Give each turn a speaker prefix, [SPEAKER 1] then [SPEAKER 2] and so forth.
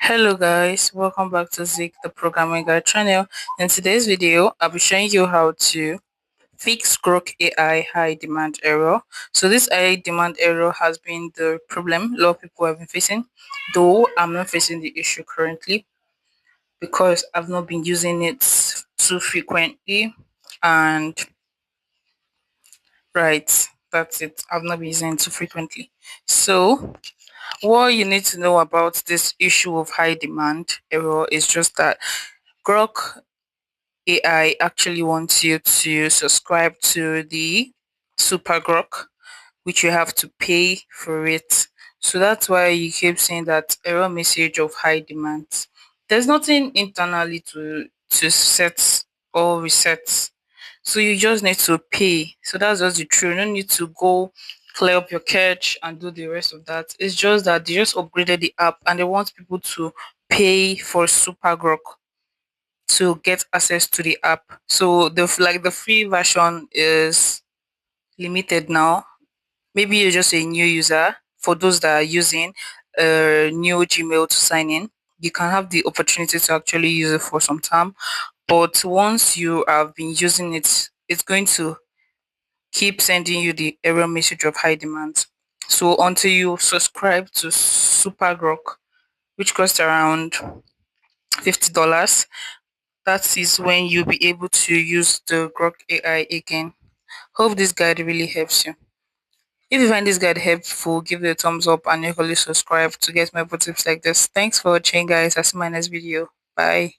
[SPEAKER 1] Hello guys, welcome back to Zik the Programming Guide channel. In today's video, I'll be showing you how to fix Grok AI high demand error. So this high demand error has been the problem a lot of people have been facing, though I'm not facing the issue currently because I've not been using it too frequently. And right, that's it. I've not been using it too frequently. So what you need to know about this issue of high demand error is just that Grok AI actually wants you to subscribe to the Super Grok, which you have to pay for it. So that's why you keep seeing that error message of high demand. There's nothing internally to set or reset. So you just need to pay. So that's just the truth. You don't need to go clear up your cache and do the rest of that. It's just that they just upgraded the app and they want people to pay for Super Grok to get access to the app. So the free version is limited now. Maybe you're just a new user. For those that are using a new Gmail to sign in, you can have the opportunity to actually use it for some time. But once you have been using it, it's going to keep sending you the error message of high demand. So until you subscribe to Super Grok, which costs around $50, that is when you'll be able to use the Grok AI again. Hope this guide really helps you. If you find this guide helpful, give it a thumbs up and equally subscribe to get more tips like this. Thanks for watching guys. I'll see you in my next video. Bye.